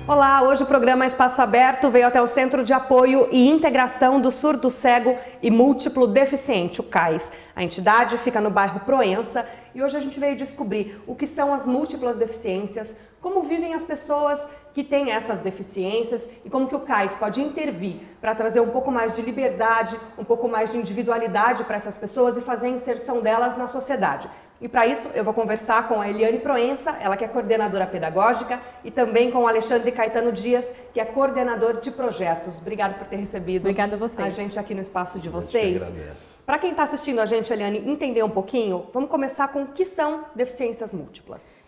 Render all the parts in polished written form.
Olá, hoje o programa Espaço Aberto veio até o Centro de Apoio e Integração do Surdo Cego e Múltiplo Deficiente, o CAIS. A entidade fica no bairro Proença e hoje a gente veio descobrir o que são as múltiplas deficiências, como vivem as pessoas que têm essas deficiências e como que o CAIS pode intervir para trazer um pouco mais de liberdade, um pouco mais de individualidade para essas pessoas e fazer a inserção delas na sociedade. E para isso eu vou conversar com a Eliane Proença, ela que é coordenadora pedagógica, e também com o Alexandre Caetano Dias, que é coordenador de projetos. Obrigada por ter recebido Obrigada a vocês. A gente aqui no espaço de vocês. Agradeço. Para quem está assistindo a gente, Eliane, entender um pouquinho, vamos começar com o que são deficiências múltiplas.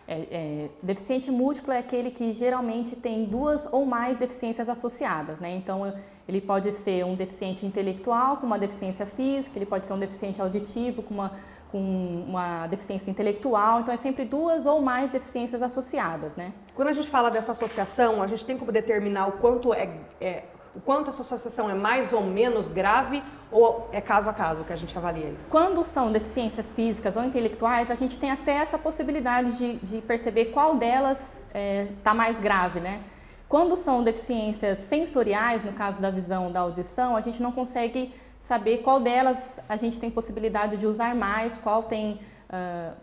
Deficiente múltiplo é aquele que geralmente tem duas ou mais deficiências associadas, né? Então, ele pode ser um deficiente intelectual com uma deficiência física, ele pode ser um deficiente auditivo com uma deficiência intelectual, então é sempre duas ou mais deficiências associadas, né? Quando a gente fala dessa associação, a gente tem como determinar o quanto essa associação é mais ou menos grave ou é caso a caso que a gente avalia isso? Quando são deficiências físicas ou intelectuais, a gente tem até essa possibilidade de perceber qual delas está mais grave, né? Quando são deficiências sensoriais, no caso da visão, da audição, a gente não consegue saber qual delas a gente tem possibilidade de usar mais, qual tem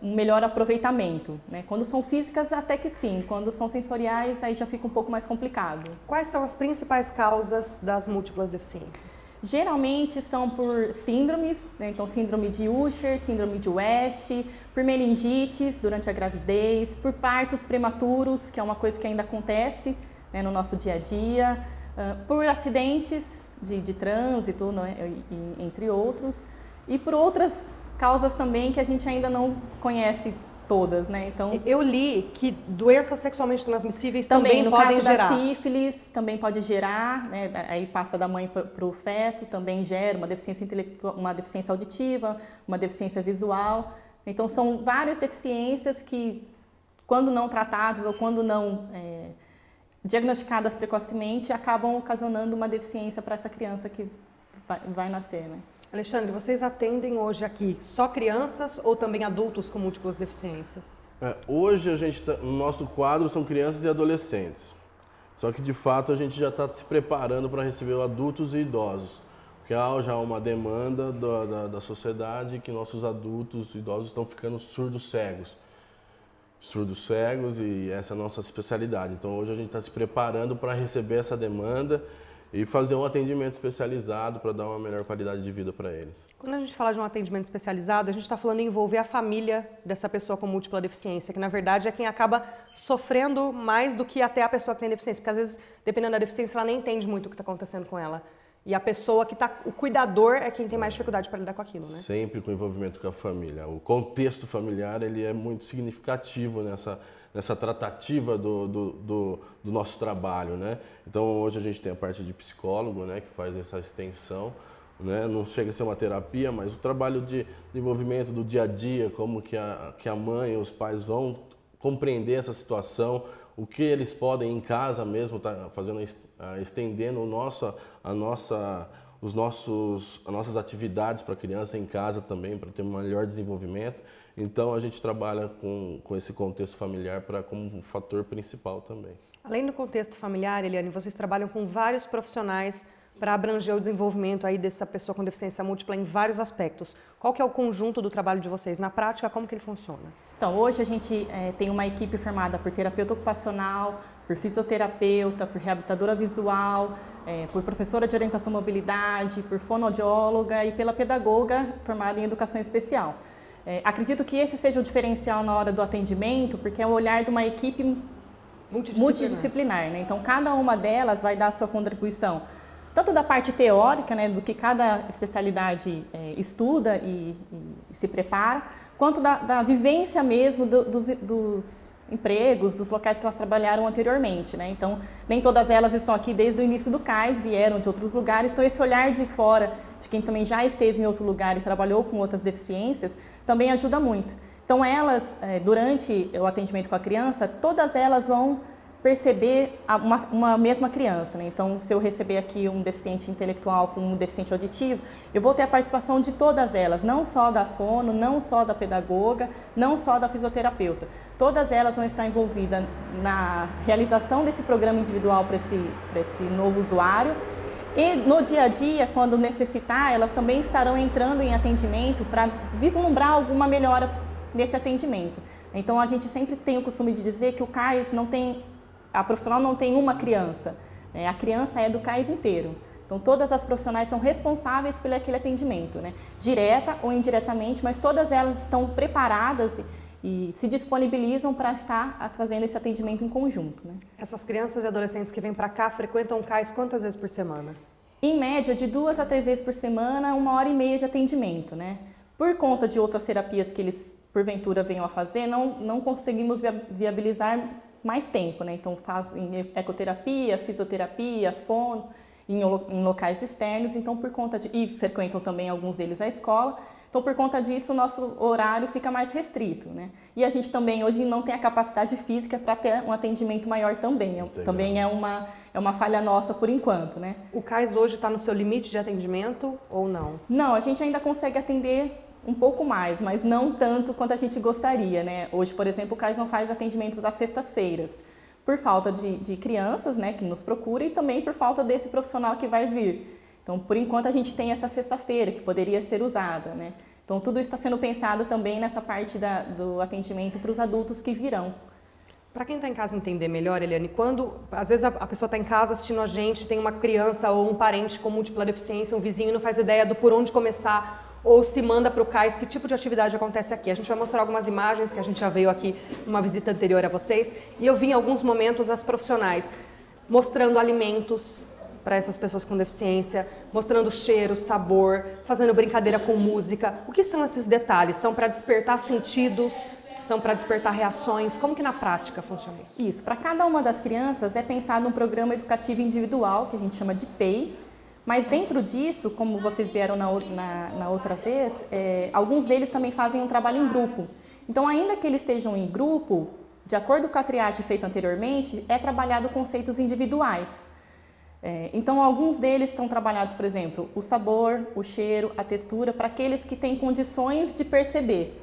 um melhor aproveitamento, né? Quando são físicas, até que sim. Quando são sensoriais, aí já fica um pouco mais complicado. Quais são as principais causas das múltiplas deficiências? Geralmente são por síndromes, né? Então síndrome de Usher, síndrome de West, por meningites durante a gravidez, por partos prematuros, que é uma coisa que ainda acontece, né, no nosso dia a dia, por acidentes de trânsito, né, entre outros, e por outras causas também que a gente ainda não conhece todas, né? Então, eu li que doenças sexualmente transmissíveis também também podem gerar. No caso da sífilis, também pode gerar, né? Aí passa da mãe para o feto, também gera uma deficiência intelectual, uma deficiência auditiva, uma deficiência visual. Então, são várias deficiências que, quando não tratadas ou quando não diagnosticadas precocemente, acabam ocasionando uma deficiência para essa criança que vai nascer, né? Alexandre, vocês atendem hoje aqui só crianças ou também adultos com múltiplas deficiências? Hoje no nosso quadro são crianças e adolescentes. Só que de fato a gente já está se preparando para receber adultos e idosos. Porque há já uma demanda da sociedade que nossos adultos e idosos estão ficando surdos cegos. Surdos cegos, e essa é a nossa especialidade. Então hoje a gente está se preparando para receber essa demanda e fazer um atendimento especializado para dar uma melhor qualidade de vida para eles. Quando a gente fala de um atendimento especializado, a gente está falando em envolver a família dessa pessoa com múltipla deficiência, que na verdade é quem acaba sofrendo mais do que até a pessoa que tem deficiência, porque às vezes, dependendo da deficiência, ela nem entende muito o que está acontecendo com ela. E a pessoa que está, o cuidador é quem tem mais dificuldade para lidar com aquilo, né? Sempre com envolvimento com a família. O contexto familiar ele é muito significativo nessa tratativa do nosso trabalho, né? Então hoje a gente tem a parte de psicólogo, né, que faz essa extensão, né? Não chega a ser uma terapia, mas o trabalho de envolvimento do dia a dia, como que a mãe e os pais vão compreender essa situação, o que eles podem em casa mesmo tá fazendo, estendendo as nossas atividades para a criança em casa também, para ter um melhor desenvolvimento. Então a gente trabalha com esse contexto familiar como um fator principal também. Além do contexto familiar, Eliane, vocês trabalham com vários profissionais para abranger o desenvolvimento aí dessa pessoa com deficiência múltipla em vários aspectos. Qual que é o conjunto do trabalho de vocês? Na prática, como que ele funciona? Então, hoje a gente tem uma equipe formada por terapeuta ocupacional, por fisioterapeuta, por reabilitadora visual, por professora de orientação à mobilidade, por fonoaudióloga e pela pedagoga formada em educação especial. Acredito que esse seja o diferencial na hora do atendimento, porque é o olhar de uma equipe multidisciplinar, né? Então, cada uma delas vai dar a sua contribuição, tanto da parte teórica, né, do que cada especialidade estuda e se prepara, quanto da vivência mesmo dos empregos, dos locais que elas trabalharam anteriormente, né? Então, nem todas elas estão aqui desde o início do CAIS, vieram de outros lugares, então esse olhar de fora, de quem também já esteve em outro lugar e trabalhou com outras deficiências, também ajuda muito. Então, elas, durante o atendimento com a criança, todas elas vão perceber uma mesma criança, né? Então, se eu receber aqui um deficiente intelectual com um deficiente auditivo, eu vou ter a participação de todas elas, não só da fono, não só da pedagoga, não só da fisioterapeuta. Todas elas vão estar envolvidas na realização desse programa individual para esse novo usuário. E no dia a dia, quando necessitar, elas também estarão entrando em atendimento para vislumbrar alguma melhora nesse atendimento. Então, a gente sempre tem o costume de dizer que o CAIS não tem... A profissional não tem uma criança, a criança é do CAIS inteiro. Então, todas as profissionais são responsáveis por aquele atendimento, né? Direta ou indiretamente, mas todas elas estão preparadas e se disponibilizam para estar fazendo esse atendimento em conjunto, né? Essas crianças e adolescentes que vêm para cá frequentam o CAIS quantas vezes por semana? Em média, de 2 a 3 vezes por semana, 1h30 de atendimento, né? Por conta de outras terapias que eles, porventura, venham a fazer, não conseguimos viabilizar mais tempo, né? Então fazem ecoterapia, fisioterapia, fono, em locais externos, então por conta e frequentam também alguns deles a escola, então por conta disso o nosso horário fica mais restrito, né? E a gente também hoje não tem a capacidade física para ter um atendimento maior também, também é uma falha nossa por enquanto, né? O CAIS hoje está no seu limite de atendimento ou não? Não, a gente ainda consegue atender um pouco mais, mas não tanto quanto a gente gostaria, né? Hoje, por exemplo, o CAIS não faz atendimentos às sextas-feiras, por falta de crianças, né, que nos procuram e também por falta desse profissional que vai vir. Então, por enquanto, a gente tem essa sexta-feira que poderia ser usada, né? Então, tudo está sendo pensado também nessa parte do atendimento para os adultos que virão. Para quem está em casa entender melhor, Eliane, quando às vezes a pessoa está em casa assistindo a gente, tem uma criança ou um parente com múltipla deficiência, um vizinho não faz ideia do por onde começar, ou se manda para o CAIS, que tipo de atividade acontece aqui. A gente vai mostrar algumas imagens que a gente já veio aqui numa visita anterior a vocês, e eu vi em alguns momentos as profissionais mostrando alimentos para essas pessoas com deficiência, mostrando cheiro, sabor, fazendo brincadeira com música. O que são esses detalhes? São para despertar sentidos? São para despertar reações? Como que na prática funciona isso? Isso, para cada uma das crianças é pensado um programa educativo individual, que a gente chama de PEI, mas dentro disso, como vocês vieram na outra vez, alguns deles também fazem um trabalho em grupo. Então, ainda que eles estejam em grupo, de acordo com a triagem feita anteriormente, é trabalhado conceitos individuais. Então, alguns deles estão trabalhados, por exemplo, o sabor, o cheiro, a textura, para aqueles que têm condições de perceber.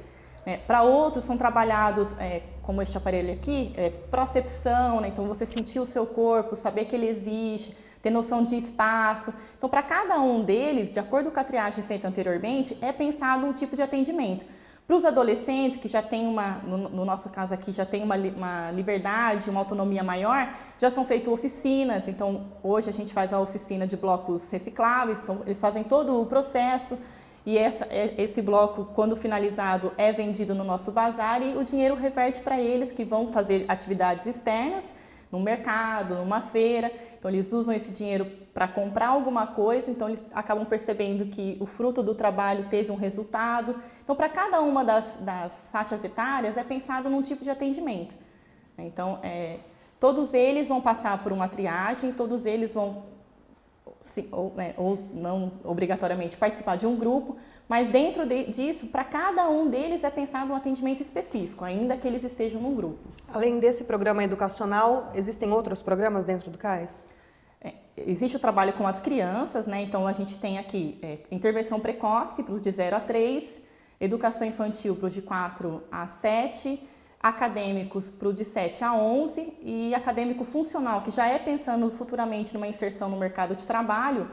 Para outros são trabalhados, como este aparelho aqui, procepção, né? Então você sentir o seu corpo, saber que ele existe, ter noção de espaço. Então, para cada um deles, de acordo com a triagem feita anteriormente, é pensado um tipo de atendimento. Para os adolescentes, que já tem no nosso caso aqui, já tem uma liberdade, uma autonomia maior, já são feitas oficinas. Então, hoje a gente faz a oficina de blocos recicláveis, então eles fazem todo o processo. E esse bloco, quando finalizado, é vendido no nosso bazar e o dinheiro reverte para eles que vão fazer atividades externas, no mercado, numa feira. Então, eles usam esse dinheiro para comprar alguma coisa, então eles acabam percebendo que o fruto do trabalho teve um resultado. Então, para cada uma das faixas etárias, é pensado num tipo de atendimento. Então, todos eles vão passar por uma triagem, todos eles vão... ou não obrigatoriamente participar de um grupo, mas dentro disso, para cada um deles é pensado um atendimento específico, ainda que eles estejam num grupo. Além desse programa educacional, existem outros programas dentro do CAIS? Existe o trabalho com as crianças, né? Então a gente tem aqui intervenção precoce para os de 0 a 3, educação infantil para os de 4 a 7, acadêmicos para o de 7 a 11 e acadêmico funcional, que já é pensando futuramente numa inserção no mercado de trabalho,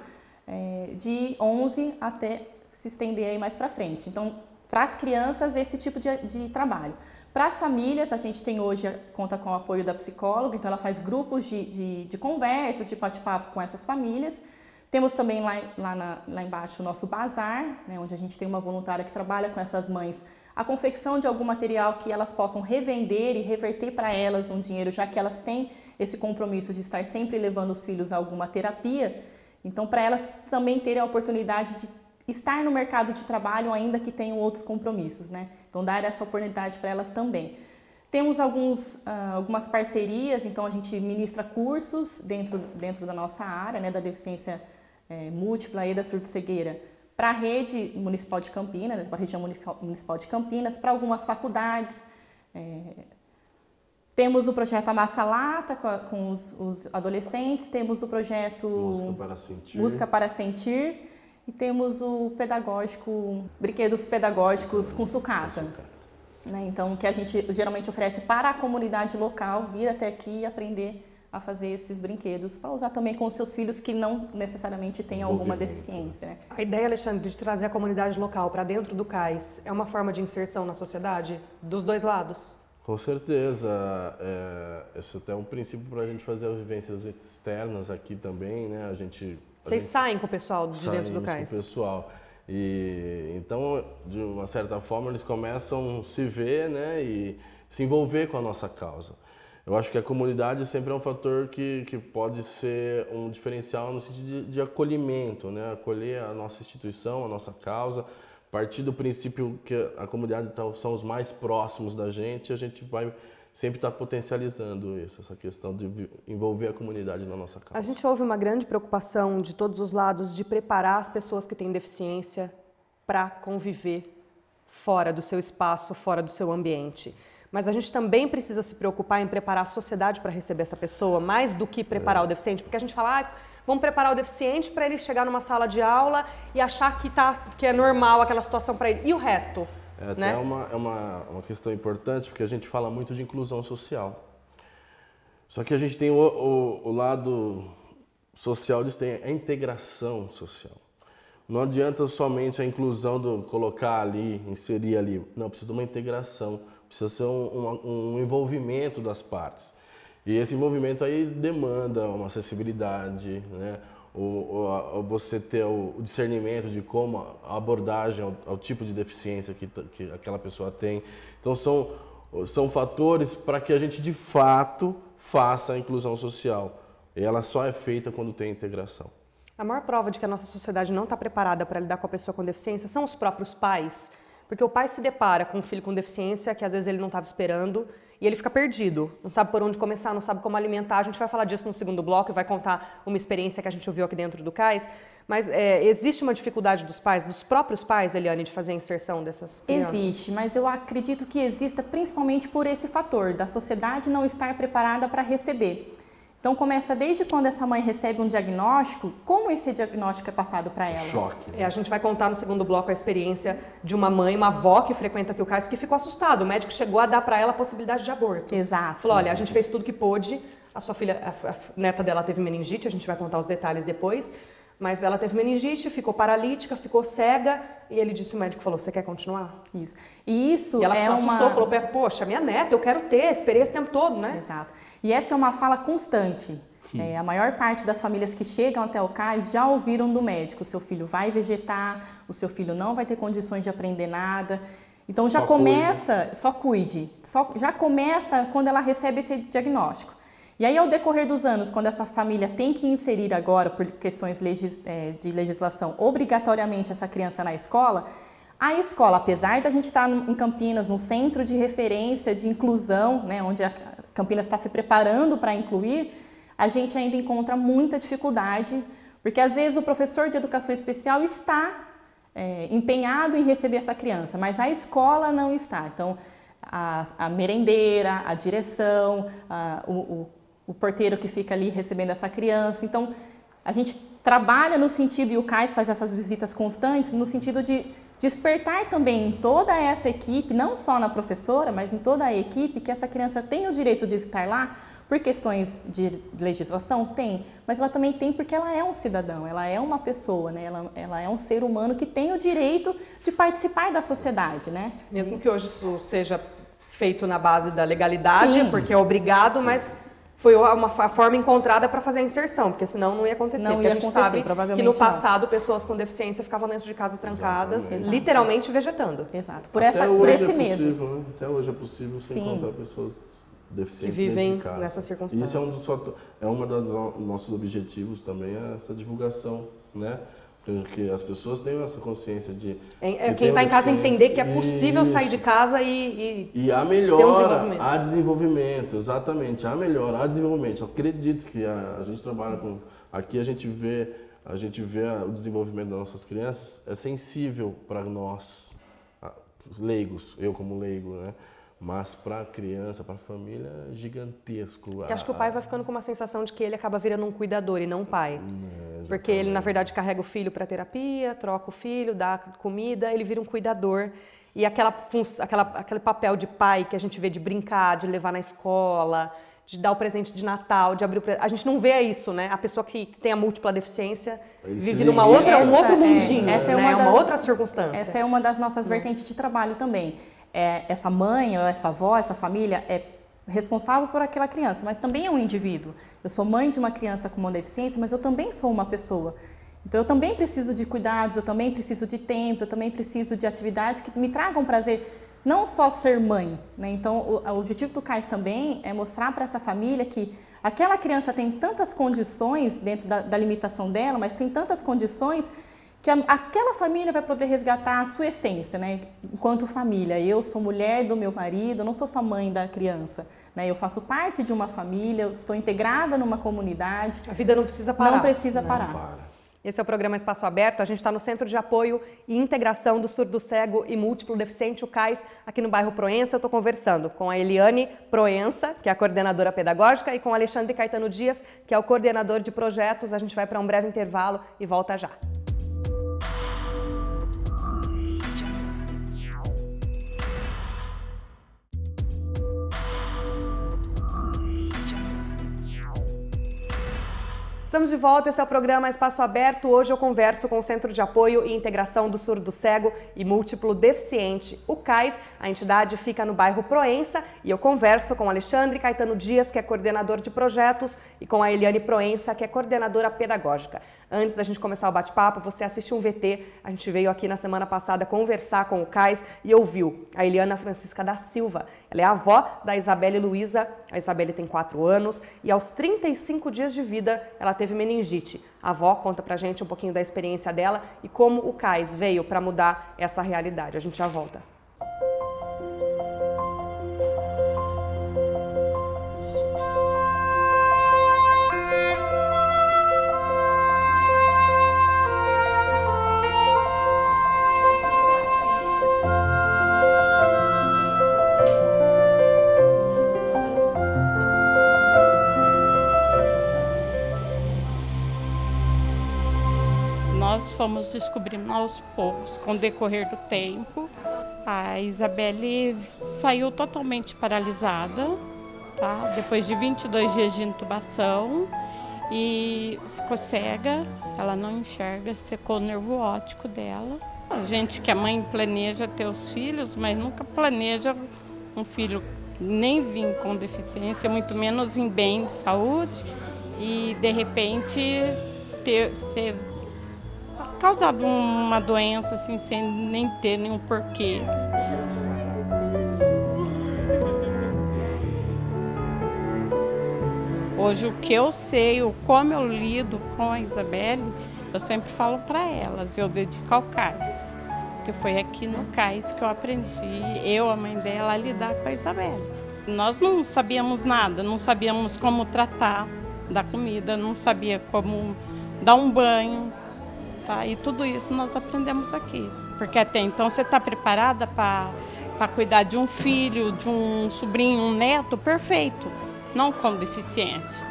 de 11 até se estender aí mais para frente. Então, para as crianças, esse tipo de trabalho. Para as famílias, a gente tem hoje, conta com o apoio da psicóloga, então ela faz grupos de conversas, de bate-papo com essas famílias. Temos também lá embaixo o nosso bazar, né, onde a gente tem uma voluntária que trabalha com essas mães a confecção de algum material que elas possam revender e reverter para elas um dinheiro, já que elas têm esse compromisso de estar sempre levando os filhos a alguma terapia. Então, para elas também terem a oportunidade de estar no mercado de trabalho, ainda que tenham outros compromissos, né? Então, dar essa oportunidade para elas também. Temos algumas parcerias, então a gente ministra cursos dentro da nossa área, né, da deficiência múltipla e da surdo-cegueira, para a rede municipal de Campinas, para a região municipal de Campinas, para algumas faculdades. Temos o projeto Amassa Lata com os adolescentes, temos o projeto Música para Sentir e temos o pedagógico, brinquedos pedagógicos com sucata. Né? Então, que a gente geralmente oferece para a comunidade local vir até aqui e aprender a fazer esses brinquedos, para usar também com os seus filhos que não necessariamente têm alguma deficiência. Né? A ideia, Alexandre, de trazer a comunidade local para dentro do CAIS é uma forma de inserção na sociedade dos dois lados? Com certeza. Isso até é um princípio para a gente fazer as vivências externas aqui também, né? Vocês saem com o pessoal de dentro do CAIS? Com o pessoal. E então, de uma certa forma, eles começam a se ver, né, e se envolver com a nossa causa. Eu acho que a comunidade sempre é um fator que pode ser um diferencial no sentido de acolhimento, né? Acolher a nossa instituição, a nossa causa, partir do princípio que a comunidade são os mais próximos da gente, a gente vai sempre estar potencializando isso, essa questão de envolver a comunidade na nossa causa. A gente ouve uma grande preocupação de todos os lados de preparar as pessoas que têm deficiência para conviver fora do seu espaço, fora do seu ambiente. Mas a gente também precisa se preocupar em preparar a sociedade para receber essa pessoa, mais do que preparar o deficiente, porque a gente fala, vamos preparar o deficiente para ele chegar numa sala de aula e achar que é normal aquela situação para ele. E o resto? Até é uma questão importante, porque a gente fala muito de inclusão social. Só que a gente tem o lado social disso, tem a integração social. Não adianta somente a inclusão colocar ali, inserir ali. Não, precisa de uma integração, precisa ser um envolvimento das partes. E esse envolvimento aí demanda uma acessibilidade, né? Você ter o discernimento de como a abordagem ao tipo de deficiência que aquela pessoa tem. Então são fatores para que a gente de fato faça a inclusão social. E ela só é feita quando tem integração. A maior prova de que a nossa sociedade não está preparada para lidar com a pessoa com deficiência são os próprios pais. Porque o pai se depara com um filho com deficiência que às vezes ele não estava esperando e ele fica perdido, não sabe por onde começar, não sabe como alimentar. A gente vai falar disso no segundo bloco e vai contar uma experiência que a gente ouviu aqui dentro do CAIS. Mas existe uma dificuldade dos pais, dos próprios pais, Eliane, de fazer a inserção dessas crianças? Existe, mas eu acredito que exista principalmente por esse fator da sociedade não estar preparada para receber. Então começa desde quando essa mãe recebe um diagnóstico, como esse diagnóstico é passado para ela. Choque. A gente vai contar no segundo bloco a experiência de uma mãe, uma avó que frequenta aqui o CAIS, que ficou assustada. O médico chegou a dar para ela a possibilidade de aborto. Exato. Falou, olha, a gente fez tudo que pôde, a sua filha, a neta dela teve meningite, a gente vai contar os detalhes depois, mas ela teve meningite, ficou paralítica, ficou cega, e ele disse, o médico falou, você quer continuar? Isso. E ela assustou, falou, poxa, minha neta, eu quero ter, esperei esse tempo todo, né? Exato. E essa é uma fala constante. A maior parte das famílias que chegam até o CAIS já ouviram do médico, o seu filho vai vegetar, o seu filho não vai ter condições de aprender nada. Então já começa, só cuide, já começa quando ela recebe esse diagnóstico. E aí ao decorrer dos anos, quando essa família tem que inserir agora, por questões de legislação, obrigatoriamente essa criança na escola, a escola, apesar da gente estar em Campinas, no centro de referência de inclusão, né, onde a Campinas está se preparando para incluir, a gente ainda encontra muita dificuldade, porque às vezes o professor de educação especial está empenhado em receber essa criança, mas a escola não está. Então, a merendeira, a direção, o porteiro que fica ali recebendo essa criança. Então, a gente trabalha no sentido, e o CAIS faz essas visitas constantes, no sentido de despertar também em toda essa equipe, não só na professora, mas em toda a equipe, que essa criança tem o direito de estar lá. Por questões de legislação? Tem, mas ela também tem porque ela é um cidadão, ela é uma pessoa, né? Ela é um ser humano que tem o direito de participar da sociedade, né? Mesmo que hoje isso seja feito na base da legalidade, Sim. Porque é obrigado, sim. Mas foi a forma encontrada para fazer a inserção, porque senão não ia acontecer. Não porque ia a gente acontecer, sabe que no passado pessoas com deficiência ficavam dentro de casa trancadas, literalmente vegetando. Exato, por esse medo. Possível, né? Até hoje é possível você encontrar pessoas deficientes que vivem nessas circunstâncias. Isso é um dos nossos objetivos também, essa divulgação, né? Porque as pessoas têm essa consciência de... quem está em casa entender que é possível sair de casa e há melhora, há desenvolvimento, exatamente, há melhora, há desenvolvimento. Eu acredito que a gente trabalha com... Aqui a gente vê o desenvolvimento das nossas crianças, é sensível para nós, leigos, eu como leigo, né? Mas para a criança, para a família, é gigantesco. Porque acho que o pai vai ficando com uma sensação de que ele acaba virando um cuidador e não um pai. Porque ele, na verdade, carrega o filho para terapia, troca o filho, dá comida, ele vira um cuidador. E aquele papel de pai que a gente vê de brincar, de levar na escola, de dar o presente de Natal, de abrir o presente. A gente não vê isso, né? A pessoa que tem a múltipla deficiência vive num outro mundinho, uma outra circunstância. Essa é uma das nossas vertentes de trabalho também. Essa mãe, ou essa avó, essa família é responsável por aquela criança, mas também é um indivíduo. Eu sou mãe de uma criança com uma deficiência, mas eu também sou uma pessoa. Então eu também preciso de cuidados, eu também preciso de tempo, eu também preciso de atividades que me tragam prazer, não só ser mãe, né? Então o objetivo do CAIS também é mostrar para essa família que aquela criança tem tantas condições dentro da limitação dela, mas tem tantas condições que aquela família vai poder resgatar a sua essência, né? Enquanto família. Eu sou mulher do meu marido, eu não sou só mãe da criança, né? Eu faço parte de uma família, eu estou integrada numa comunidade. A vida não precisa parar. Não precisa parar. Esse é o programa Espaço Aberto. A gente está no Centro de Apoio e Integração do Surdo Cego e Múltiplo Deficiente, o CAIS, aqui no bairro Proença. Eu estou conversando com a Eliane Proença, que é a coordenadora pedagógica, e com o Alexandre Caetano Dias, que é o coordenador de projetos. A gente vai para um breve intervalo e volta já. Estamos de volta, esse é o programa Espaço Aberto. Hoje eu converso com o Centro de Apoio e Integração do Surdo Cego e Múltiplo Deficiente, o CAIS. A entidade fica no bairro Proença e eu converso com o Alexandre Caetano Dias, que é coordenador de projetos, e com a Eliane Proença, que é coordenadora pedagógica. Antes da gente começar o bate-papo, você assistiu um VT, a gente veio aqui na semana passada conversar com o CAIS e ouviu a Eliana Francisca da Silva. Ela é a avó da Isabelle Luiza. A Isabelle tem 4 anos e aos 35 dias de vida ela teve meningite. A avó conta pra gente um pouquinho da experiência dela e como o CAIS veio para mudar essa realidade. A gente já volta. Nós fomos descobrindo aos poucos, com o decorrer do tempo. A Isabelle saiu totalmente paralisada, tá? Depois de 22 dias de intubação, e ficou cega, ela não enxerga, secou o nervo óptico dela. A gente que é mãe planeja ter os filhos, mas nunca planeja um filho nem vir com deficiência, muito menos em bem de saúde, e de repente ser causado uma doença assim, sem nem ter nenhum porquê. Hoje o que eu sei, como eu lido com a Isabelle, eu sempre falo para elas, eu dedico ao CAIS, porque foi aqui no CAIS que eu aprendi, eu, a mãe dela, a lidar com a Isabelle. Nós não sabíamos nada, não sabíamos como tratar da comida, não sabia como dar um banho. Tá? E tudo isso nós aprendemos aqui, porque até então você está preparada para cuidar de um filho, de um sobrinho, um neto perfeito, não com deficiência.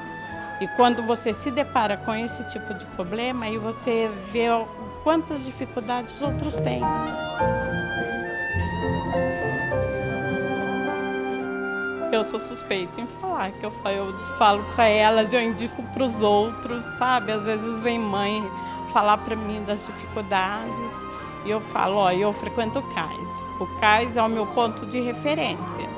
E quando você se depara com esse tipo de problema, aí você vê quantas dificuldades os outros têm. Eu sou suspeita em falar, que eu falo para elas, eu indico para os outros, sabe? Às vezes vem mãe falar para mim das dificuldades e eu falo, ó, eu frequento o CAIS. O CAIS é o meu ponto de referência.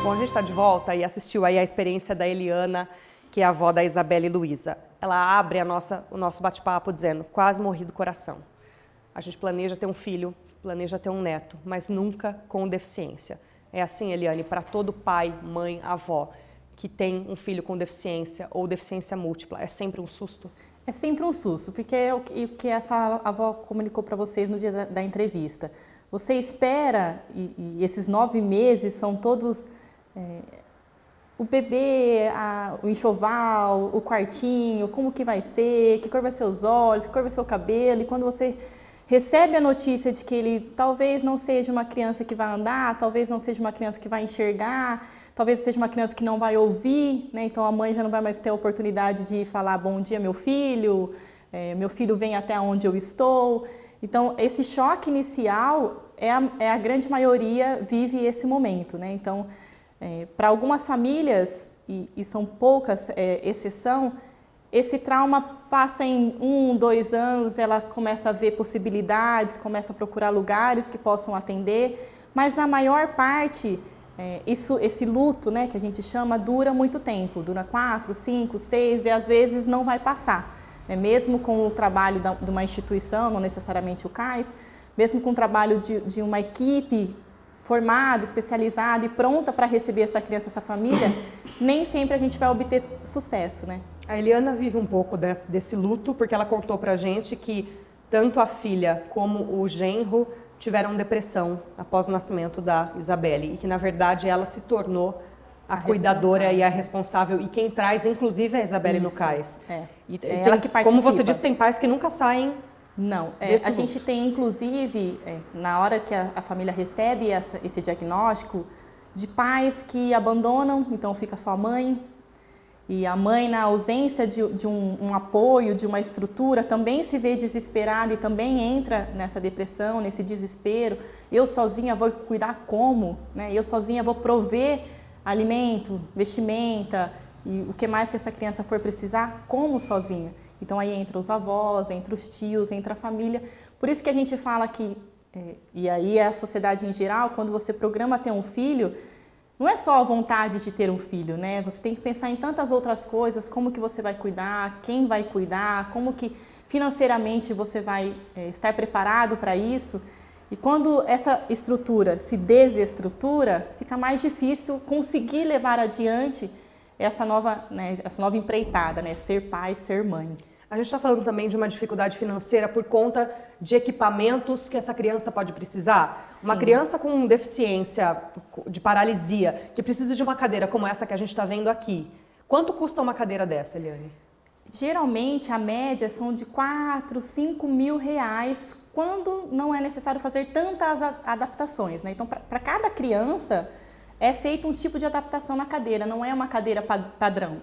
Bom, a gente está de volta e assistiu aí a experiência da Eliana, que é a avó da Isabelle Luiza. Ela abre o nosso bate-papo dizendo, quase morri do coração. A gente planeja ter um filho, planeja ter um neto, mas nunca com deficiência. É assim, Eliane, para todo pai, mãe, avó que tem um filho com deficiência ou deficiência múltipla, é sempre um susto? É sempre um susto, porque é o que essa avó comunicou para vocês no dia da entrevista. Você espera, e esses 9 meses são todos o bebê, o enxoval, o quartinho, como que vai ser, que cor vai ser os olhos, que cor vai ser o cabelo. E quando você recebe a notícia de que ele talvez não seja uma criança que vai andar, talvez não seja uma criança que vai enxergar, talvez seja uma criança que não vai ouvir, né? Então a mãe já não vai mais ter a oportunidade de falar bom dia, meu filho vem até onde eu estou. Então esse choque inicial a grande maioria vive esse momento, né? Então para algumas famílias, e são poucas exceção, esse trauma passa em 1, 2 anos, ela começa a ver possibilidades, começa a procurar lugares que possam atender, mas na maior parte, esse luto, né, que a gente chama, dura muito tempo, dura 4, 5, 6 e às vezes não vai passar. Mesmo com o trabalho de uma instituição, não necessariamente o CAIS, mesmo com o trabalho de uma equipe formada, especializada e pronta para receber essa criança, essa família, nem sempre a gente vai obter sucesso, né? A Eliana vive um pouco desse luto, porque ela contou pra gente que tanto a filha como o genro tiveram depressão após o nascimento da Isabelle e que, na verdade, ela se tornou a cuidadora e a responsável e quem traz, inclusive, a Isabelle no CAIS. E ela que participa. Como você disse, tem pais que nunca saem. Não, a gente tem, inclusive, na hora que a família recebe esse diagnóstico, de pais que abandonam, então fica só a mãe. E a mãe, na ausência de um apoio, de uma estrutura, também se vê desesperada e também entra nessa depressão, nesse desespero. Eu sozinha vou cuidar como? Né? Eu sozinha vou prover alimento, vestimenta e o que mais que essa criança for precisar, como sozinha? Então aí entra os avós, entra os tios, entra a família. Por isso que a gente fala que, e aí a sociedade em geral, quando você programa ter um filho, não é só a vontade de ter um filho, né? Você tem que pensar em tantas outras coisas, como que você vai cuidar, quem vai cuidar, como que financeiramente você vai estar preparado para isso. E quando essa estrutura se desestrutura, fica mais difícil conseguir levar adiante essa nova empreitada, né? Ser pai, ser mãe. A gente está falando também de uma dificuldade financeira por conta de equipamentos que essa criança pode precisar. Sim. Uma criança com deficiência, de paralisia, que precisa de uma cadeira como essa que a gente está vendo aqui. Quanto custa uma cadeira dessa, Eliane? Geralmente, a média são de 4, 5 mil reais, quando não é necessário fazer tantas adaptações, né? Então, para cada criança, é feito um tipo de adaptação na cadeira, não é uma cadeira padrão.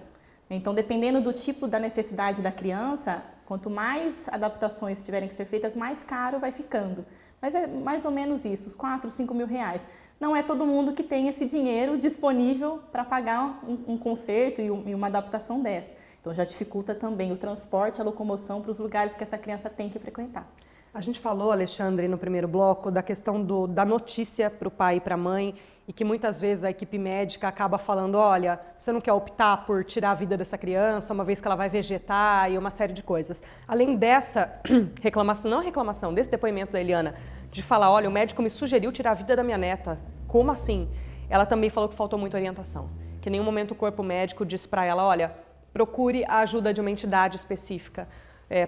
Então, dependendo do tipo da necessidade da criança, quanto mais adaptações tiverem que ser feitas, mais caro vai ficando. Mas é mais ou menos isso, uns 4, 5 mil reais. Não é todo mundo que tem esse dinheiro disponível para pagar um conserto e uma adaptação dessa. Então, já dificulta também o transporte, a locomoção para os lugares que essa criança tem que frequentar. A gente falou, Alexandre, no primeiro bloco, da questão da notícia para o pai e para a mãe, e que muitas vezes a equipe médica acaba falando, olha, você não quer optar por tirar a vida dessa criança, uma vez que ela vai vegetar e uma série de coisas. Além dessa reclamação, desse depoimento da Eliana, de falar, olha, o médico me sugeriu tirar a vida da minha neta, como assim? Ela também falou que faltou muita orientação, que em nenhum momento o corpo médico disse para ela, olha, procure a ajuda de uma entidade específica,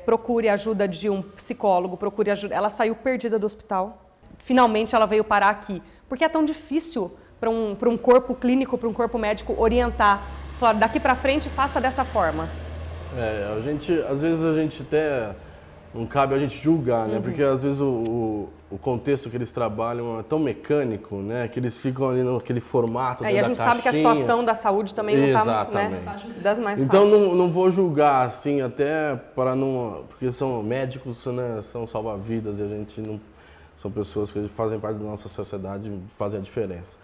procure a ajuda de um psicólogo, procure ajuda. Ela saiu perdida do hospital, finalmente ela veio parar aqui. Porque é tão difícil para um corpo clínico, para um corpo médico orientar, falar, daqui para frente faça dessa forma. Às vezes a gente até não cabe a gente julgar, né? Porque às vezes o contexto que eles trabalham é tão mecânico, né? Que eles ficam ali naquele formato e a gente sabe que a situação da saúde também não está, né, das mais fáceis. Então não vou julgar, assim, até para não... Porque são médicos, né? São salva-vidas e a gente não... São pessoas que fazem parte da nossa sociedade e fazem a diferença.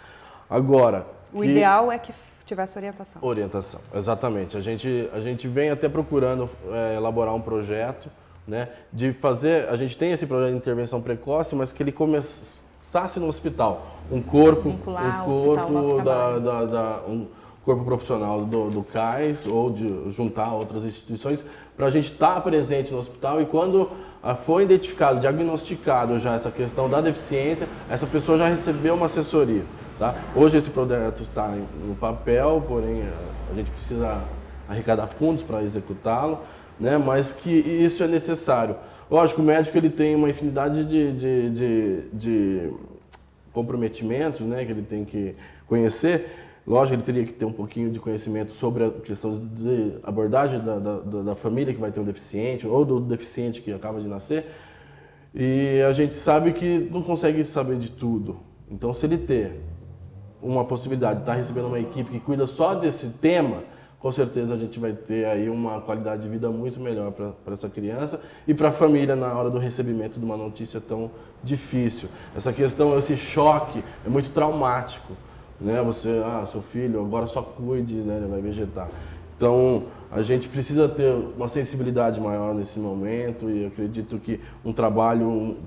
Agora... O ideal é que tivesse orientação. Orientação, exatamente. A gente vem até procurando elaborar um projeto, né, de fazer... A gente tem esse projeto de intervenção precoce, mas que ele começasse no hospital. Um corpo profissional do CAIS ou de juntar outras instituições para a gente estar presente no hospital e quando foi identificado, diagnosticado já essa questão da deficiência, essa pessoa já recebeu uma assessoria. Tá? Hoje esse projeto está no papel, porém a gente precisa arrecadar fundos para executá-lo, né? Mas que isso é necessário. Lógico, o médico ele tem uma infinidade de comprometimentos, né? Que ele tem que conhecer, Lógico, ele teria que ter um pouquinho de conhecimento sobre a questão de abordagem da família que vai ter um deficiente ou do deficiente que acaba de nascer. E a gente sabe que não consegue saber de tudo. Então, se ele ter uma possibilidade de estar recebendo uma equipe que cuida só desse tema, com certeza a gente vai ter aí uma qualidade de vida muito melhor para essa criança e para a família na hora do recebimento de uma notícia tão difícil. Essa questão, esse choque é muito traumático, né? Você, seu filho, agora só cuide, né? Ele vai vegetar. Então, a gente precisa ter uma sensibilidade maior nesse momento e eu acredito que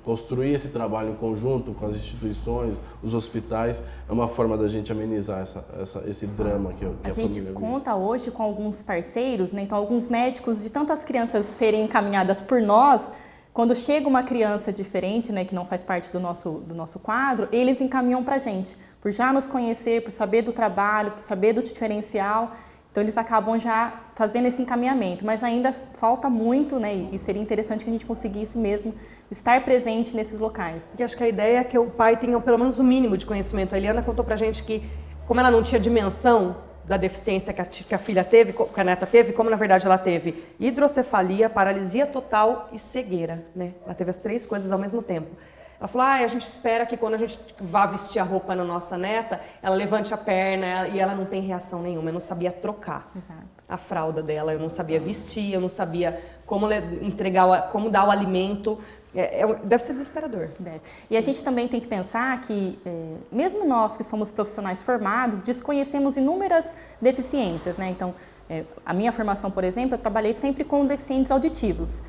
construir esse trabalho em conjunto com as instituições, os hospitais, é uma forma da gente amenizar esse drama que a família vive. A gente conta hoje com alguns parceiros, né? Então alguns médicos, de tantas crianças serem encaminhadas por nós, quando chega uma criança diferente, né, que não faz parte do nosso quadro, eles encaminham para a gente, por já nos conhecer, por saber do trabalho, por saber do diferencial. Então eles acabam já fazendo esse encaminhamento, mas ainda falta muito, né? E seria interessante que a gente conseguisse mesmo estar presente nesses locais. E acho que a ideia é que o pai tenha pelo menos o mínimo de conhecimento. A Eliana contou pra gente que, como ela não tinha dimensão da deficiência que a filha teve, que a neta teve, como na verdade ela teve hidrocefalia, paralisia total e cegueira, né? Ela teve as 3 coisas ao mesmo tempo. Ela falou, a gente espera que quando a gente vá vestir a roupa na nossa neta, ela levante a perna e ela não tem reação nenhuma. Eu não sabia trocar a fralda dela, eu não sabia vestir, eu não sabia como entregar, como dar o alimento. Deve ser desesperador. Deve. E a gente também tem que pensar que, mesmo nós que somos profissionais formados, desconhecemos inúmeras deficiências, né? Então, a minha formação, por exemplo, eu trabalhei sempre com deficientes auditivos.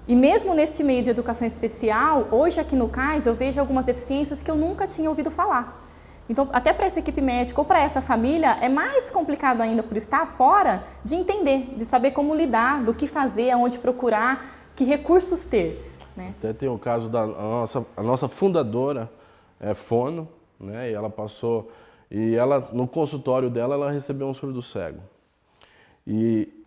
E mesmo neste meio de educação especial, hoje aqui no CAIS eu vejo algumas deficiências que eu nunca tinha ouvido falar. Então, até para essa equipe médica ou para essa família, é mais complicado ainda por estar fora de entender, de saber como lidar, do que fazer, aonde procurar, que recursos ter. Né? Até tem o caso da nossa fundadora, fono, né? E ela passou, e ela, no consultório dela, ela recebeu um surdo cego. E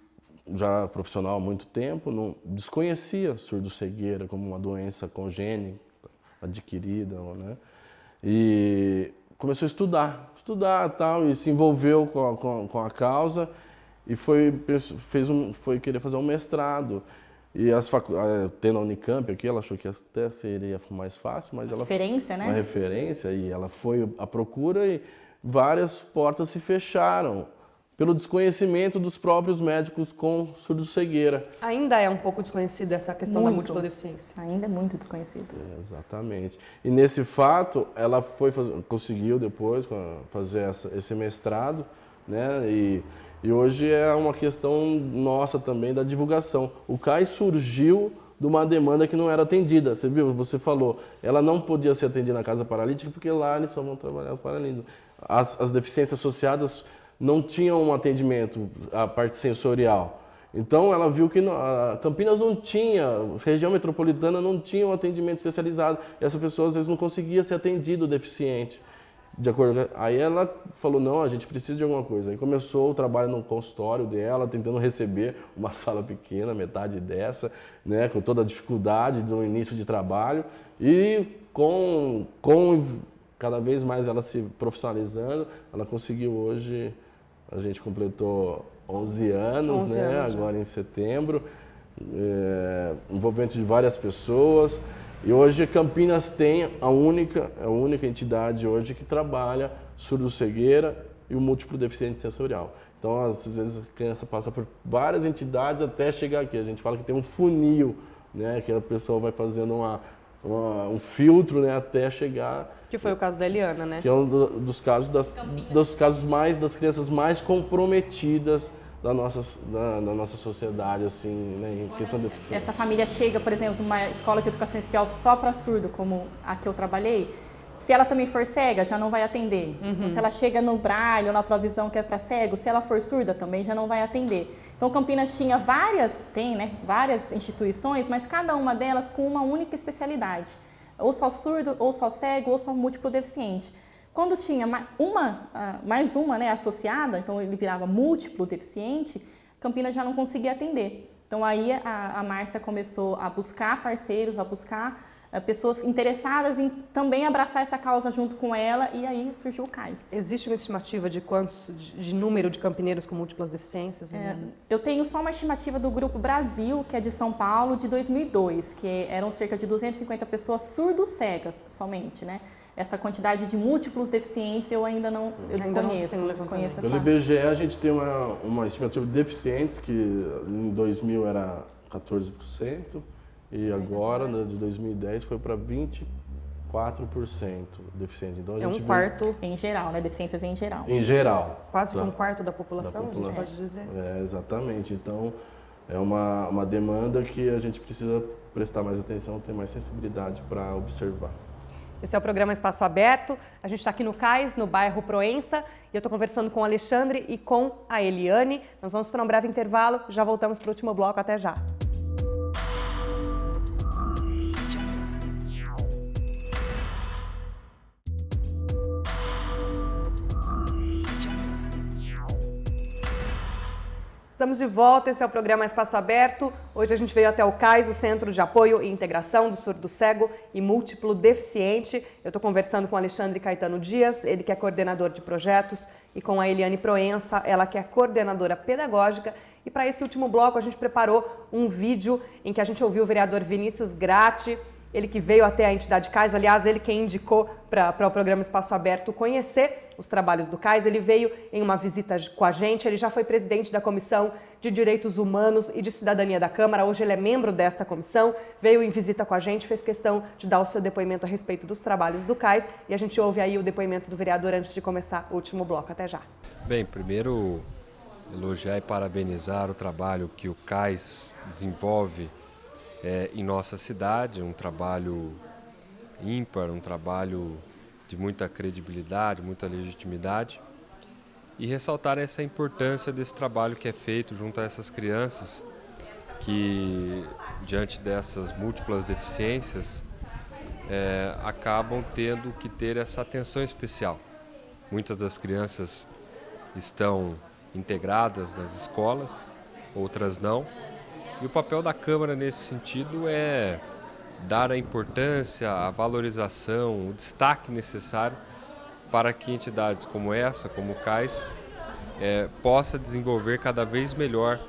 já profissional há muito tempo, não desconhecia surdo-cegueira como uma doença congênita, adquirida, né? E começou a estudar tal, e se envolveu com a causa e foi querer fazer um mestrado. E tendo a Unicamp aqui, ela achou que até seria mais fácil, mas ela... Referência, né? Uma referência, e ela foi à procura e várias portas se fecharam pelo desconhecimento dos próprios médicos com surdo-cegueira. Ainda é um pouco desconhecida essa questão da múltipla deficiência. Ainda é muito desconhecido. Exatamente. E nesse fato, ela conseguiu depois fazer esse mestrado, né? E hoje é uma questão nossa também da divulgação. O CAIS surgiu de uma demanda que não era atendida. Você viu? Você falou, ela não podia ser atendida na casa paralítica porque lá eles só vão trabalhar os paralíticos. As deficiências associadas não tinham um atendimento, a parte sensorial. Então ela viu que Campinas não tinha, região metropolitana não tinha um atendimento especializado. E essa pessoa às vezes não conseguia ser atendida, o deficiente. Aí ela falou, não, a gente precisa de alguma coisa. Aí começou o trabalho no consultório dela, tentando receber uma sala pequena, metade dessa, né, com toda a dificuldade do início de trabalho. E com cada vez mais ela se profissionalizando, ela conseguiu hoje... A gente completou 11 anos, né? Agora em setembro, envolvimento de várias pessoas. E hoje Campinas tem a única entidade hoje que trabalha surdo-cegueira e o múltiplo deficiente sensorial. Então, às vezes, a criança passa por várias entidades até chegar aqui. A gente fala que tem um funil, né? Que a pessoa vai fazendo um filtro, né? Até chegar... Que foi o caso da Eliana, né? Que é um dos casos das crianças mais comprometidas da nossa sociedade, assim, né, em questão de deficiência. Essa família chega, por exemplo, numa escola de educação especial só para surdo, como a que eu trabalhei, se ela também for cega, já não vai atender. Então, se ela chega no braille ou na provisão que é para cego, se ela for surda, também já não vai atender. Então, Campinas tinha várias instituições, mas cada uma delas com uma única especialidade. Ou só surdo, ou só cego, ou só múltiplo deficiente. Quando tinha mais uma, né, associada, então ele virava múltiplo deficiente, Campinas já não conseguia atender. Então aí a Márcia começou a buscar parceiros, a buscar pessoas interessadas em também abraçar essa causa junto com ela, e aí surgiu o CAIS. Existe uma estimativa de número de campineiros com múltiplas deficiências? Eu tenho só uma estimativa do Grupo Brasil, que é de São Paulo, de 2002, que eram cerca de 250 pessoas surdo-cegas somente, né? Essa quantidade de múltiplos deficientes eu ainda não desconheço. Pelo IBGE a gente tem uma estimativa de deficientes, que em 2000 era 14%, e agora, de 2010, foi para 24% deficientes. Então, a gente quarto. Em geral, né? Deficiências em geral. Em geral. Quase que um quarto da população, a gente pode dizer. Exatamente. Então, é uma demanda que a gente precisa prestar mais atenção, ter mais sensibilidade para observar. Esse é o programa Espaço Aberto. A gente está aqui no CAIS, no bairro Proença, e eu estou conversando com o Alexandre e com a Eliane. Nós vamos para um breve intervalo, já voltamos para o último bloco. Até já. Estamos de volta, esse é o programa Espaço Aberto. Hoje a gente veio até o CAIS, o Centro de Apoio e Integração do Surdo Cego e Múltiplo Deficiente. Eu estou conversando com o Alexandre Caetano Dias, ele que é coordenador de projetos, e com a Eliane Proença, ela que é coordenadora pedagógica. E para esse último bloco a gente preparou um vídeo em que a gente ouviu o vereador Vinícius Gratti, ele que veio até a entidade CAIS, aliás, ele quem indicou para o programa Espaço Aberto conhecer os trabalhos do CAIS. Ele veio em uma visita com a gente, ele já foi presidente da Comissão de Direitos Humanos e de Cidadania da Câmara, hoje ele é membro desta comissão, veio em visita com a gente, fez questão de dar o seu depoimento a respeito dos trabalhos do CAIS, e a gente ouve aí o depoimento do vereador antes de começar o último bloco. Até já. Bem, primeiro elogiar e parabenizar o trabalho que o CAIS desenvolve em nossa cidade, um trabalho ímpar, um trabalho de muita credibilidade, muita legitimidade, e ressaltar essa importância desse trabalho que é feito junto a essas crianças que, diante dessas múltiplas deficiências, acabam tendo que ter essa atenção especial. Muitas das crianças estão integradas nas escolas, outras não. E o papel da Câmara nesse sentido é dar a importância, a valorização, o destaque necessário para que entidades como essa, como o CAIS, possa desenvolver cada vez melhor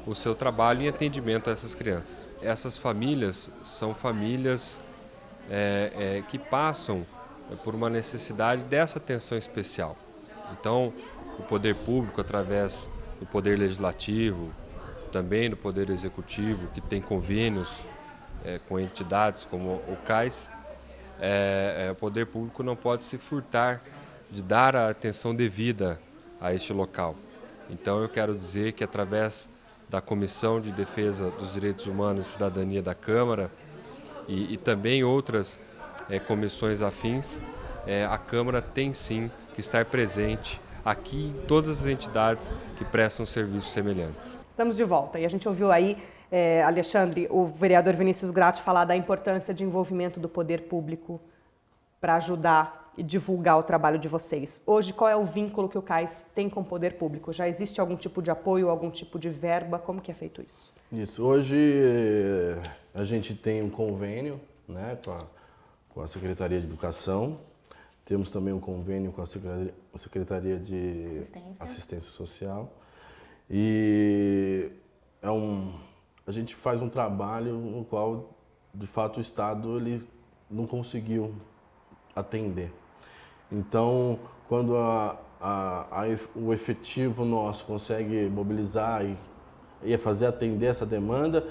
o seu trabalho em atendimento a essas crianças. Essas famílias são famílias que passam por uma necessidade dessa atenção especial. Então, o poder público, através do poder legislativo, também do Poder Executivo, que tem convênios com entidades como o CAIS, o poder público não pode se furtar de dar a atenção devida a este local. Então eu quero dizer que através da Comissão de Defesa dos Direitos Humanos e Cidadania da Câmara e também outras comissões afins, a Câmara tem sim que estar presente aqui em todas as entidades que prestam serviços semelhantes. Estamos de volta e a gente ouviu aí, Alexandre, o vereador Vinícius Gratti falar da importância de envolvimento do poder público para ajudar e divulgar o trabalho de vocês. Hoje, qual é o vínculo que o CAIS tem com o poder público? Já existe algum tipo de apoio, algum tipo de verba? Como que é feito isso? Isso. Hoje a gente tem um convênio, né, com a Secretaria de Educação. Temos também um convênio com a Secretaria de Assistência Social. E a gente faz um trabalho no qual, de fato, o Estado ele não conseguiu atender. Então, quando o efetivo nosso consegue mobilizar e fazer atender essa demanda,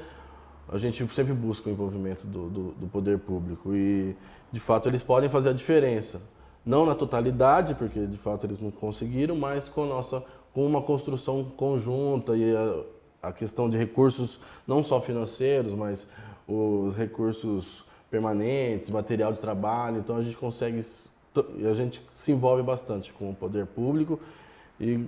a gente sempre busca o envolvimento do poder público. E, de fato, eles podem fazer a diferença. Não na totalidade, porque, de fato, eles não conseguiram, mas com uma construção conjunta e a questão de recursos não só financeiros, mas os recursos permanentes, material de trabalho. Então a gente se envolve bastante com o poder público e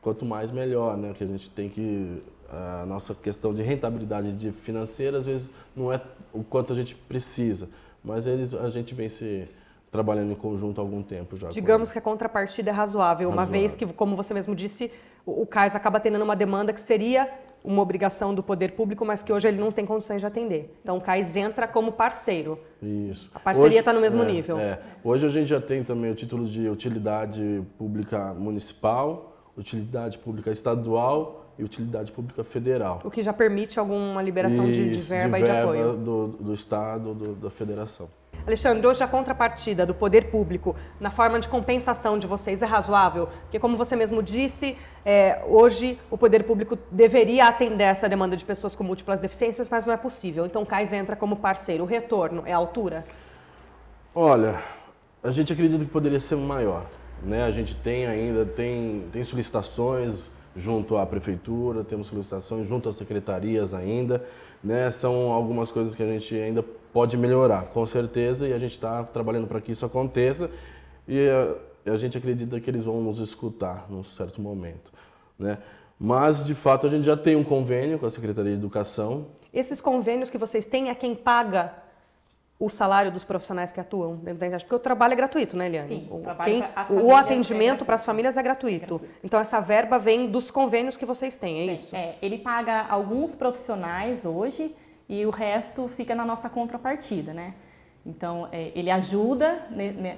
quanto mais melhor, né? Que a gente tem que a nossa questão de rentabilidade financeira às vezes não é o quanto a gente precisa, mas a gente vem se trabalhando em conjunto há algum tempo já. Digamos que a contrapartida é razoável, uma vez que, como você mesmo disse, o CAIS acaba tendo uma demanda que seria uma obrigação do poder público, mas que hoje ele não tem condições de atender. Então o CAIS entra como parceiro. Isso. A parceria está no mesmo nível. Hoje a gente já tem também o título de utilidade pública municipal, utilidade pública estadual e utilidade pública federal. O que já permite alguma liberação de verba e de apoio. Do Estado, da Federação. Alexandre, hoje a contrapartida do poder público na forma de compensação de vocês é razoável? Porque, como você mesmo disse, hoje o poder público deveria atender essa demanda de pessoas com múltiplas deficiências, mas não é possível. Então o CAIS entra como parceiro. O retorno é a altura? Olha, a gente acredita que poderia ser maior, né? A gente tem solicitações junto à prefeitura, temos solicitações junto às secretarias ainda, né? São algumas coisas que a gente ainda pode melhorar, com certeza, e a gente está trabalhando para que isso aconteça, e a gente acredita que eles vão nos escutar num certo momento, né? Mas, de fato, a gente já tem um convênio com a Secretaria de Educação. Esses convênios que vocês têm é quem paga o salário dos profissionais que atuam dentro da entidade? Porque o trabalho é gratuito, né, Eliane? Sim, o atendimento para as famílias é gratuito. Então, essa verba vem dos convênios que vocês têm, é isso? Ele paga alguns profissionais hoje e o resto fica na nossa contrapartida, né? Então, ele ajuda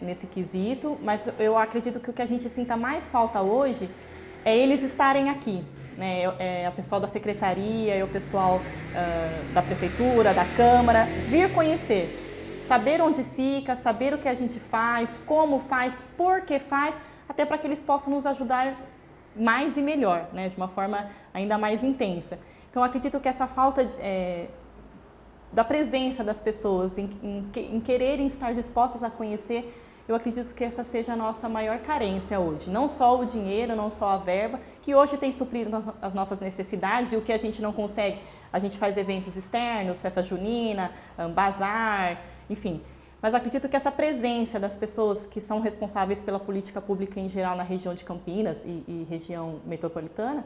nesse quesito, mas eu acredito que o que a gente sinta mais falta hoje é eles estarem aqui, né? O pessoal da secretaria, o pessoal da prefeitura, da Câmara, vir conhecer, saber onde fica, saber o que a gente faz, como faz, por que faz, até para que eles possam nos ajudar mais e melhor, né? De uma forma ainda mais intensa. Então, eu acredito que essa falta da presença das pessoas, em quererem estar dispostas a conhecer, eu acredito que essa seja a nossa maior carência hoje. Não só o dinheiro, não só a verba, que hoje tem suprido as nossas necessidades, e o que a gente não consegue, a gente faz eventos externos, festa junina, bazar, enfim. Mas acredito que essa presença das pessoas que são responsáveis pela política pública em geral na região de Campinas e região metropolitana,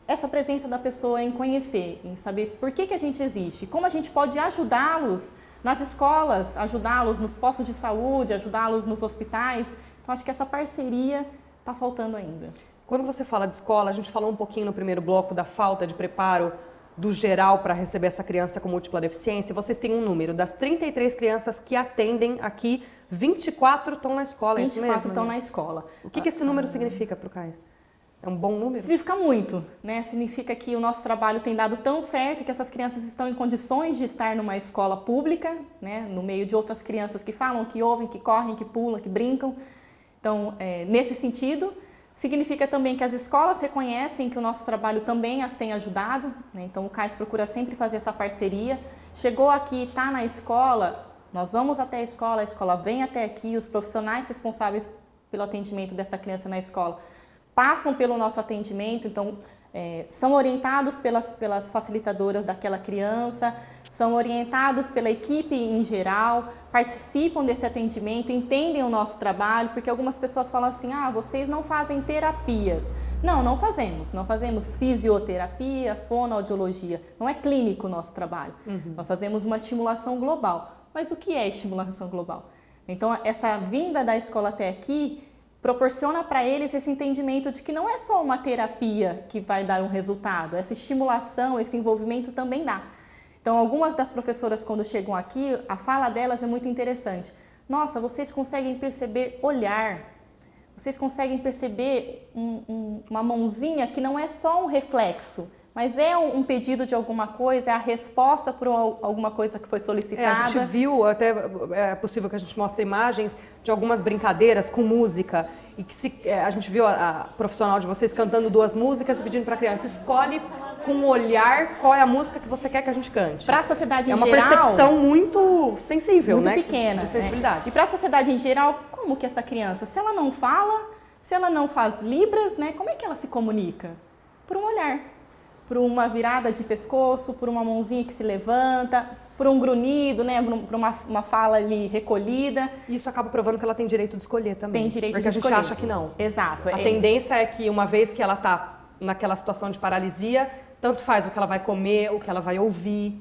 essa presença da pessoa em conhecer, em saber por que a gente existe, como a gente pode ajudá-los nas escolas, ajudá-los nos postos de saúde, ajudá-los nos hospitais. Então, acho que essa parceria está faltando ainda. Quando você fala de escola, a gente falou um pouquinho no primeiro bloco da falta de preparo do geral para receber essa criança com múltipla deficiência. Vocês têm um número, das 33 crianças que atendem aqui, 24 estão na escola, é isso mesmo? 24 estão na escola. O que esse número significa para o CAIS? É um bom número? Significa muito, né? Significa que o nosso trabalho tem dado tão certo que essas crianças estão em condições de estar numa escola pública, né? No meio de outras crianças que falam, que ouvem, que correm, que pulam, que brincam. Então, nesse sentido, significa também que as escolas reconhecem que o nosso trabalho também as tem ajudado, né? Então, o CAIS procura sempre fazer essa parceria. Chegou aqui, está na escola, nós vamos até a escola vem até aqui, os profissionais responsáveis pelo atendimento dessa criança na escola passam pelo nosso atendimento, então são orientados pelas facilitadoras daquela criança, são orientados pela equipe em geral, participam desse atendimento, entendem o nosso trabalho, porque algumas pessoas falam assim, vocês não fazem terapias. Não fazemos fisioterapia, fonoaudiologia, não é clínico o nosso trabalho. Nós fazemos uma estimulação global. Mas o que é estimulação global? Então, essa vinda da escola até aqui proporciona para eles esse entendimento de que não é só uma terapia que vai dar um resultado, essa estimulação, esse envolvimento também dá. Então, algumas das professoras, quando chegam aqui, a fala delas é muito interessante. Nossa, vocês conseguem perceber olhar, vocês conseguem perceber uma mãozinha que não é só um reflexo, mas é um pedido de alguma coisa, é a resposta por alguma coisa que foi solicitada. A gente viu, até é possível que a gente mostre imagens de algumas brincadeiras com música, e que a gente viu a profissional de vocês cantando 2 músicas e pedindo para a criança, escolhe com um olhar qual é a música que você quer que a gente cante. Para a sociedade em geral... É uma percepção muito sensível, muito né? Pequena. De sensibilidade. Né? E para a sociedade em geral, como que essa criança, se ela não fala, se ela não faz libras, né? Como é que ela se comunica? Por um olhar. Por uma virada de pescoço, por uma mãozinha que se levanta, por um grunhido, né, por uma fala ali recolhida. Isso acaba provando que ela tem direito de escolher também. Tem direito de escolher. Porque a gente acha que não. Exato. A tendência é que uma vez que ela está naquela situação de paralisia, tanto faz o que ela vai comer, o que ela vai ouvir.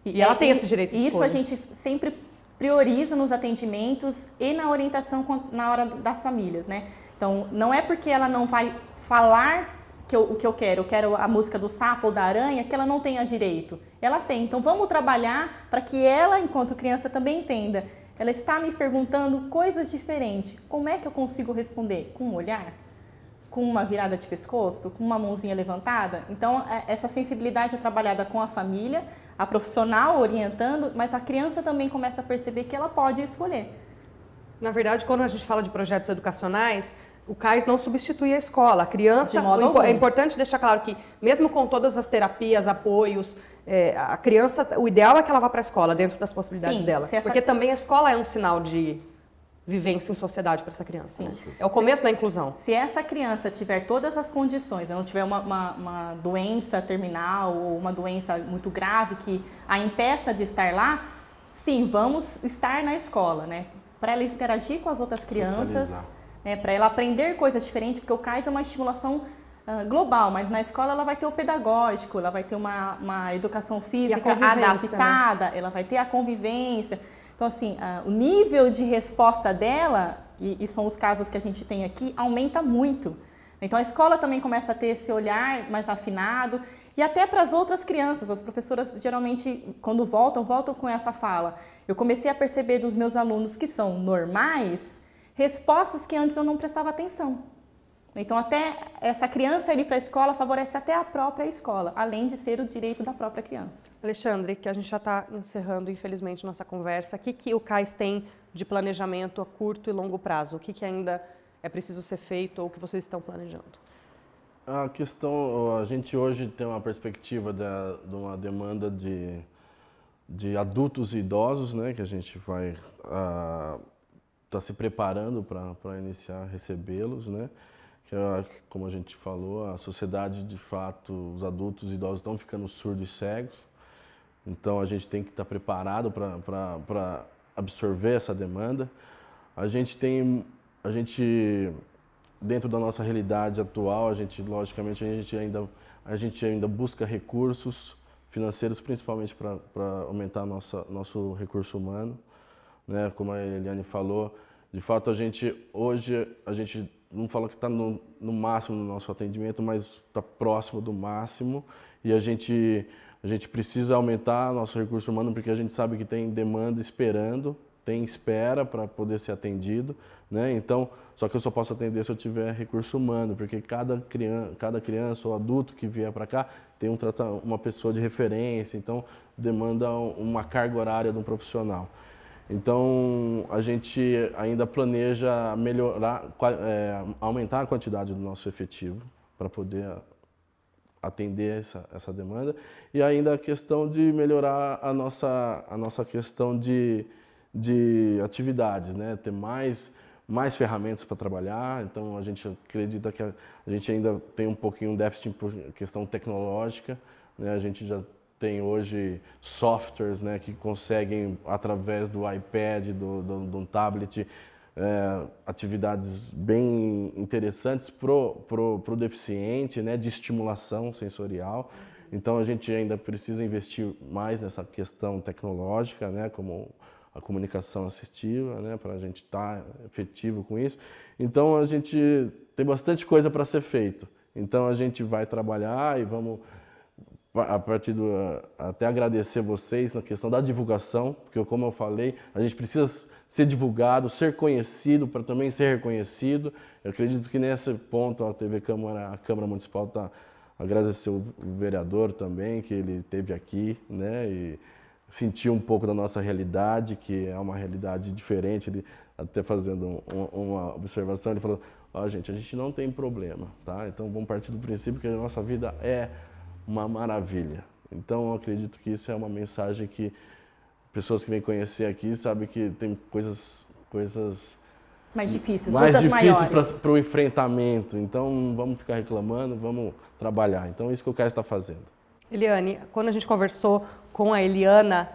E ela tem esse direito de escolha. Isso a gente sempre prioriza nos atendimentos e na orientação na hora das famílias, né? Então, não é porque ela não vai falar o que eu quero a música do sapo ou da aranha, que ela não tenha direito. Ela tem, então vamos trabalhar para que ela, enquanto criança, também entenda. Ela está me perguntando coisas diferentes. Como é que eu consigo responder? Com um olhar? Com uma virada de pescoço? Com uma mãozinha levantada? Então, essa sensibilidade é trabalhada com a família, a profissional orientando, mas a criança também começa a perceber que ela pode escolher. Na verdade, quando a gente fala de projetos educacionais, o CAIS não substitui a escola. A criança, De modo algum. é importante deixar claro que, mesmo com todas as terapias, apoios, a criança, o ideal é que ela vá para a escola, dentro das possibilidades Sim, dela. Porque também a escola é um sinal de vivência em sociedade para essa criança. Né? É o começo da inclusão. Se essa criança tiver todas as condições, não tiver uma doença terminal ou uma doença muito grave que a impeça de estar lá, sim, vamos estar na escola, né? Para ela interagir com as outras crianças, para ela aprender coisas diferentes, porque o CAIS é uma estimulação global, mas na escola ela vai ter o pedagógico, ela vai ter uma educação física adaptada, né? Ela vai ter a convivência. Então, assim, o nível de resposta dela, e são os casos que a gente tem aqui, aumenta muito. Então, a escola também começa a ter esse olhar mais afinado, e até para as outras crianças. As professoras, geralmente, quando voltam com essa fala. Eu comecei a perceber dos meus alunos que são normais, respostas que antes eu não prestava atenção. Então, até essa criança ir para a escola favorece até a própria escola, além de ser o direito da própria criança. Alexandre, que a gente já está encerrando, infelizmente, nossa conversa. O que o CAIS tem de planejamento a curto e longo prazo? O que ainda é preciso ser feito ou o que vocês estão planejando? A questão, a gente hoje tem uma perspectiva de uma demanda de adultos e idosos, né, que a gente vai tá se preparando para iniciar a recebê-los, né? Que, como a gente falou, a sociedade, de fato, os adultos e idosos estão ficando surdos e cegos. Então, a gente tem que estar preparado para absorver essa demanda. Dentro da nossa realidade atual, logicamente, a gente ainda busca recursos financeiros, principalmente para aumentar nosso recurso humano, né? Como a Eliane falou, de fato, hoje a gente não fala que está no máximo no nosso atendimento, mas está próximo do máximo, e a gente precisa aumentar nosso recurso humano porque a gente sabe que tem demanda esperando, tem espera para poder ser atendido, né? Então, só que eu só posso atender se eu tiver recurso humano, porque cada criança ou adulto que vier para cá tem uma pessoa de referência, então demanda uma carga horária de um profissional. Então, a gente ainda planeja aumentar a quantidade do nosso efetivo para poder atender essa demanda, e ainda a questão de melhorar a nossa questão de atividades, né? Ter mais ferramentas para trabalhar. Então, a gente acredita que a gente ainda tem um pouquinho de déficit por questão tecnológica, né? A gente já tem hoje softwares, né, que conseguem, através do iPad, do tablet, atividades bem interessantes pro deficiente, né, de estimulação sensorial. Então, a gente ainda precisa investir mais nessa questão tecnológica, né, como a comunicação assistiva, né, para a gente estar efetivo com isso. Então, a gente tem bastante coisa para ser feito. Então, a gente vai trabalhar e vamos, até agradecer vocês na questão da divulgação, porque, como eu falei, a gente precisa ser divulgado, ser conhecido, para também ser reconhecido. Eu acredito que nesse ponto a Câmara Municipal está agradecer o vereador também, que ele esteve aqui, né, e sentiu um pouco da nossa realidade, que é uma realidade diferente. Ele, até fazendo uma observação, ele falou: gente, a gente não tem problema, tá? Então vamos partir do princípio que a nossa vida é uma maravilha. Então eu acredito que isso é uma mensagem que pessoas que vêm conhecer aqui sabem que tem coisas mais difíceis, para o enfrentamento. Então vamos ficar reclamando, vamos trabalhar. Então é isso que o CAIS está fazendo. Eliane, quando a gente conversou com a Eliana,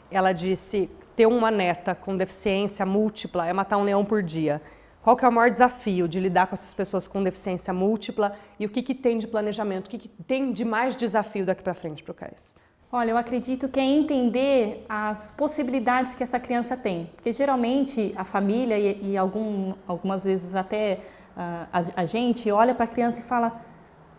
ela disse: ter uma neta com deficiência múltipla é matar um leão por dia. Qual que é o maior desafio de lidar com essas pessoas com deficiência múltipla e o que tem de planejamento, o que tem de mais desafio daqui para frente para o CAIS? Olha, eu acredito que é entender as possibilidades que essa criança tem, porque geralmente a família e algumas vezes até a gente olha para a criança e fala: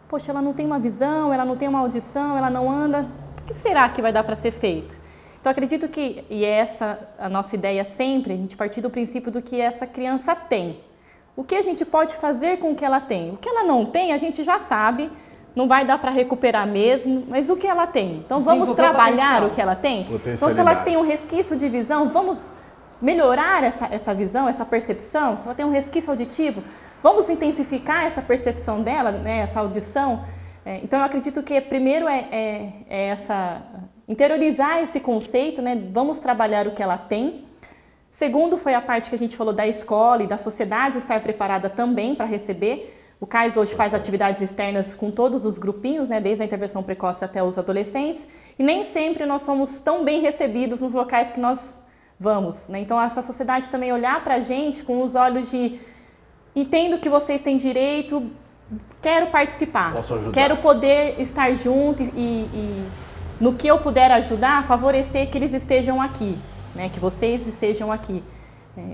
poxa, ela não tem uma visão, ela não tem uma audição, ela não anda, o que será que vai dar para ser feito? Então, acredito que, e essa a nossa ideia sempre, a gente partir do princípio do que essa criança tem. O que a gente pode fazer com o que ela tem? O que ela não tem, a gente já sabe, não vai dar para recuperar mesmo, mas o que ela tem? Então, vamos trabalhar o que ela tem? Então, se ela tem um resquício de visão, vamos melhorar essa visão, essa percepção. Se ela tem um resquício auditivo, vamos intensificar essa percepção dela, né, essa audição. Então, eu acredito que primeiro interiorizar esse conceito, né, vamos trabalhar o que ela tem. Segundo, foi a parte que a gente falou da escola e da sociedade estar preparada também para receber. O CAIS hoje faz atividades externas com todos os grupinhos, né, desde a intervenção precoce até os adolescentes, e nem sempre nós somos tão bem recebidos nos locais que nós vamos, né? Então, essa sociedade também olhar para a gente com os olhos de entendo que vocês têm direito, quero participar, quero poder estar junto e no que eu puder ajudar, favorecer que eles estejam aqui, né? Que vocês estejam aqui.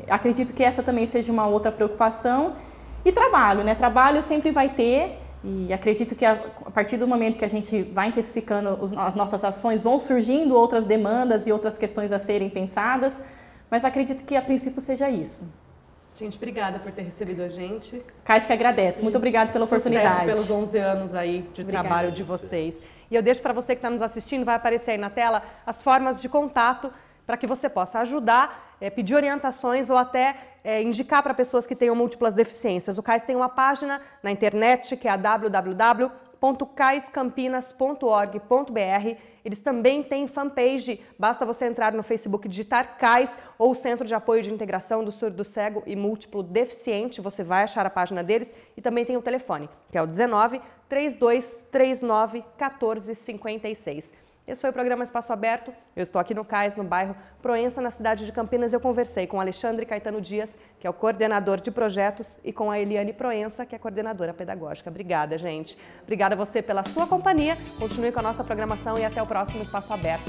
Acredito que essa também seja uma outra preocupação. E trabalho, né? Trabalho sempre vai ter, e acredito que a partir do momento que a gente vai intensificando as nossas ações, vão surgindo outras demandas e outras questões a serem pensadas, mas acredito que a princípio seja isso. Gente, obrigada por ter recebido a gente. CAIS que agradece. Muito obrigada pela oportunidade. Pelos 11 anos aí de trabalho de vocês. E eu deixo para você que está nos assistindo, vai aparecer aí na tela as formas de contato para que você possa ajudar, pedir orientações ou até indicar para pessoas que tenham múltiplas deficiências. O CAIS tem uma página na internet que é a www.caiscampinas.org.br. Eles também têm fanpage, basta você entrar no Facebook e digitar CAIS ou Centro de Apoio de Integração do Surdo Cego e Múltiplo Deficiente, você vai achar a página deles e também tem o telefone, que é o 19 3239 1456. Esse foi o programa Espaço Aberto. Eu estou aqui no CAIS, no bairro Proença, na cidade de Campinas. Eu conversei com Alexandre Caetano Dias, que é o coordenador de projetos, e com a Eliane Proença, que é a coordenadora pedagógica. Obrigada, gente. Obrigada a você pela sua companhia. Continue com a nossa programação e até o próximo Espaço Aberto.